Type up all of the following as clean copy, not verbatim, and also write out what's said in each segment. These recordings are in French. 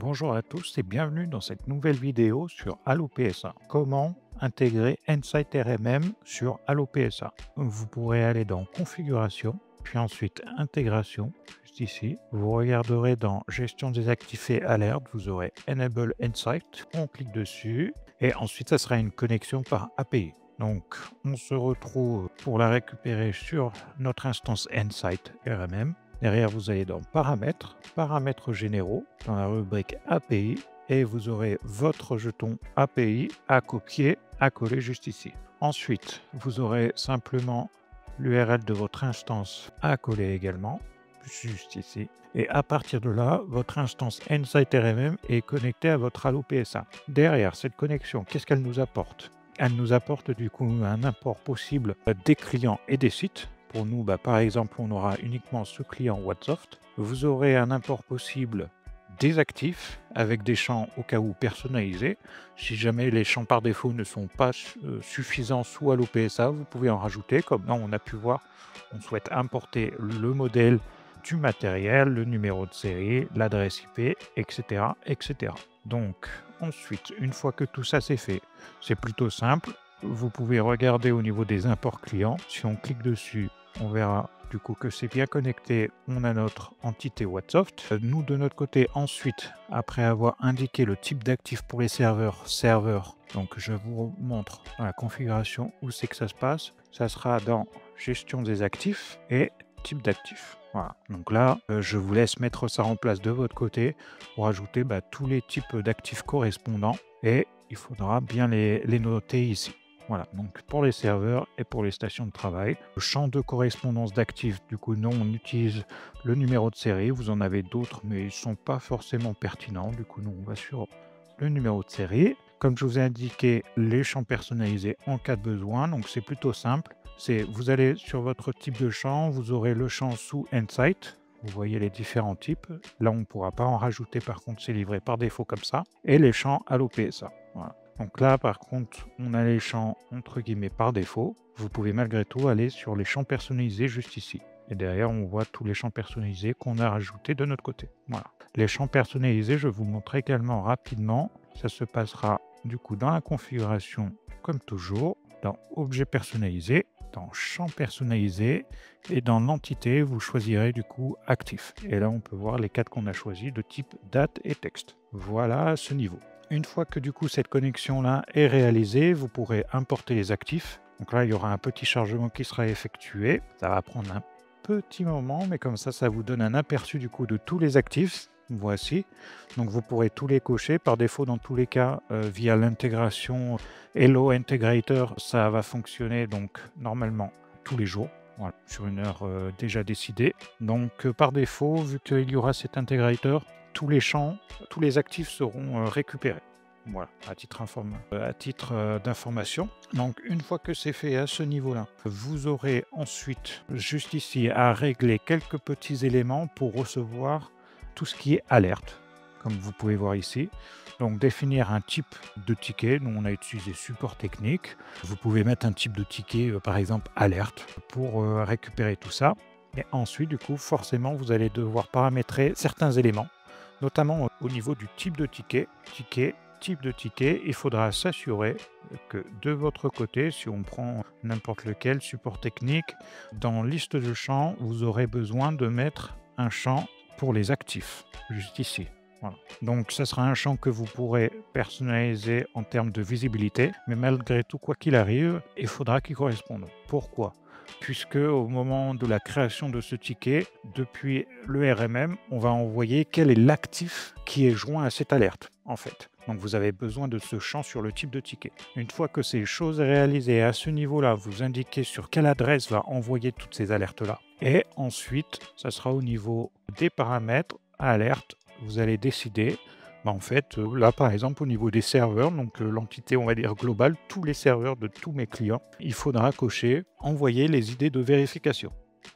Bonjour à tous et bienvenue dans cette nouvelle vidéo sur Allo PSA. Comment intégrer Insight RMM sur Allo PSA? Vous pourrez aller dans Configuration, puis ensuite Intégration, juste ici. Vous regarderez dans Gestion des actifs et alertes, vous aurez Enable Insight. On clique dessus et ensuite ça sera une connexion par API. Donc, on se retrouve pour la récupérer sur notre instance Insight RMM. Derrière, vous allez dans Paramètres, Paramètres généraux, dans la rubrique API, et vous aurez votre jeton API à copier, à coller juste ici. Ensuite, vous aurez simplement l'URL de votre instance à coller également, juste ici. Et à partir de là, votre instance Insight RMM est connectée à votre Allo PSA. Derrière cette connexion, qu'est-ce qu'elle nous apporte? Elle nous apporte du coup un import possible des clients et des sites. Pour nous, par exemple, on aura uniquement ce client Whatsoft. Vous aurez un import possible des actifs avec des champs au cas où personnalisés. Si jamais les champs par défaut ne sont pas suffisants sous Allo PSA, vous pouvez en rajouter. Comme là, on a pu voir, on souhaite importer le modèle du matériel, le numéro de série, l'adresse IP, etc., etc. Donc, ensuite, une fois que tout ça c'est fait, c'est plutôt simple. Vous pouvez regarder au niveau des imports clients. Si on clique dessus, on verra du coup que c'est bien connecté. On a notre entité Whatsoft. Nous, de notre côté, ensuite, après avoir indiqué le type d'actif pour les serveurs, donc je vous montre dans la configuration où c'est que ça se passe. Ça sera dans Gestion des actifs et type d'actifs. Voilà. Donc là, je vous laisse mettre ça en place de votre côté pour ajouter tous les types d'actifs correspondants et il faudra bien les noter ici. Voilà, donc pour les serveurs et pour les stations de travail. Le champ de correspondance d'actifs, du coup, non, on utilise le numéro de série. Vous en avez d'autres, mais ils ne sont pas forcément pertinents. Du coup, nous, on va sur le numéro de série. Comme je vous ai indiqué, les champs personnalisés en cas de besoin. Donc, c'est plutôt simple. Vous allez sur votre type de champ, vous aurez le champ sous Insight. Vous voyez les différents types. Là, on ne pourra pas en rajouter, par contre, c'est livré par défaut comme ça. Et les champs Allo PSA. Voilà. Donc là, par contre, on a les champs entre guillemets par défaut. Vous pouvez malgré tout aller sur les champs personnalisés juste ici. Et derrière, on voit tous les champs personnalisés qu'on a rajoutés de notre côté. Voilà. Les champs personnalisés, je vous montre également rapidement. Ça se passera du coup dans la configuration comme toujours, dans Objet personnalisé, dans Champ personnalisé et dans l'entité, vous choisirez du coup Actif. Et là, on peut voir les quatre qu'on a choisis de type date et texte. Voilà à ce niveau. Une fois que du coup cette connexion-là est réalisée, vous pourrez importer les actifs. Donc là, il y aura un petit chargement qui sera effectué. Ça va prendre un petit moment, mais comme ça vous donne un aperçu du coup de tous les actifs. Voici. Donc vous pourrez tous les cocher. Par défaut, dans tous les cas, via l'intégration Hello Integrator, ça va fonctionner donc normalement tous les jours. Voilà, sur une heure déjà décidée. Donc par défaut, vu qu'il y aura cet intégrateur, tous les champs, tous les actifs seront récupérés. Voilà, à titre d'information. Donc, une fois que c'est fait à ce niveau-là, vous aurez ensuite, juste ici, à régler quelques petits éléments pour recevoir tout ce qui est alerte, comme vous pouvez voir ici. Donc, définir un type de ticket. Nous, on a utilisé support technique. Vous pouvez mettre un type de ticket, par exemple, alerte, pour récupérer tout ça. Et ensuite, du coup, forcément, vous allez devoir paramétrer certains éléments, notamment au niveau du type de ticket, type de ticket, il faudra s'assurer que de votre côté, si on prend n'importe lequel support technique, dans liste de champs, vous aurez besoin de mettre un champ pour les actifs, juste ici. Voilà. Donc, ce sera un champ que vous pourrez personnaliser en termes de visibilité, mais malgré tout, quoi qu'il arrive, il faudra qu'il corresponde. Pourquoi? Puisque au moment de la création de ce ticket, depuis le RMM, on va envoyer quel est l'actif qui est joint à cette alerte, en fait. Donc vous avez besoin de ce champ sur le type de ticket. Une fois que ces choses réalisées à ce niveau-là, vous indiquez sur quelle adresse va envoyer toutes ces alertes-là. Et ensuite, ça sera au niveau des paramètres, alerte, vous allez décider. En fait, là, par exemple, au niveau des serveurs, donc l'entité, on va dire globale, tous les serveurs de tous mes clients, il faudra cocher envoyer les idées de vérification.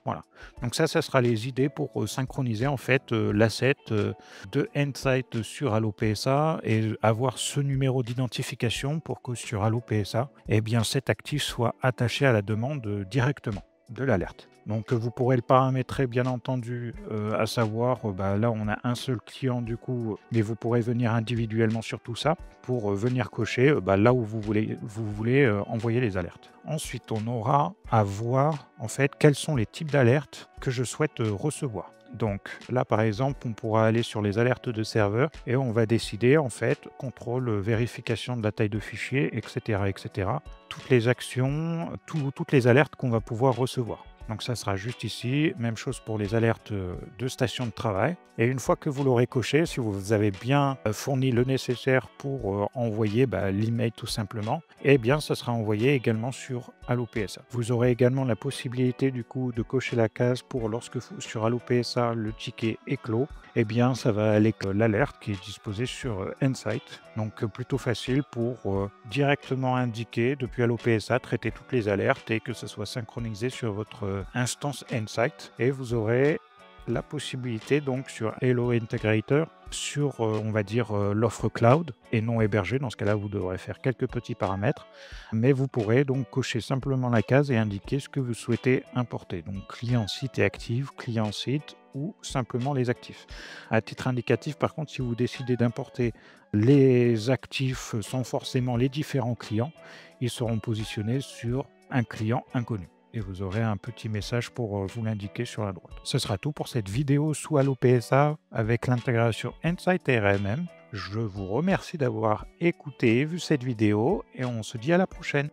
Voilà. Donc ça sera les idées pour synchroniser en fait l'asset de Insight sur Allo PSA et avoir ce numéro d'identification pour que sur Allo PSA, eh bien, cet actif soit attaché à la demande directement de l'alerte. Donc, vous pourrez le paramétrer bien entendu, à savoir, bah, là on a un seul client du coup, mais vous pourrez venir individuellement sur tout ça pour, venir cocher, bah, là où vous voulez, envoyer les alertes. Ensuite, on aura à voir en fait quels sont les types d'alertes que je souhaite, recevoir. Donc là, par exemple, on pourra aller sur les alertes de serveur et on va décider en fait contrôle, vérification de la taille de fichier et cetera et cetera. Toutes les actions, toutes les alertes qu'on va pouvoir recevoir. Donc ça sera juste ici. Même chose pour les alertes, de station de travail et une fois que vous l'aurez coché, si vous avez bien, fourni le nécessaire pour, envoyer, bah, l'email tout simplement, eh bien ça sera envoyé également sur Allo PSA. Vous aurez également la possibilité du coup de cocher la case pour lorsque sur Allo PSA le ticket est clos, eh bien ça va aller que l'alerte qui est disposée sur, Nsight. Donc, plutôt facile pour, directement indiquer depuis Allo PSA, traiter toutes les alertes et que ce soit synchronisé sur votre, instance Nsight et vous aurez la possibilité donc sur Hello Integrator, sur, on va dire, l'offre cloud et non hébergée. Dans ce cas-là, vous devrez faire quelques petits paramètres, mais vous pourrez donc cocher simplement la case et indiquer ce que vous souhaitez importer. Donc client site et active, client site ou simplement les actifs. À titre indicatif, par contre, si vous décidez d'importer les actifs sans forcément les différents clients, ils seront positionnés sur un client inconnu et vous aurez un petit message pour, vous l'indiquer sur la droite. Ce sera tout pour cette vidéo sous Allo PSA avec l'intégration Insight RMM. Je vous remercie d'avoir écouté et vu cette vidéo et on se dit à la prochaine.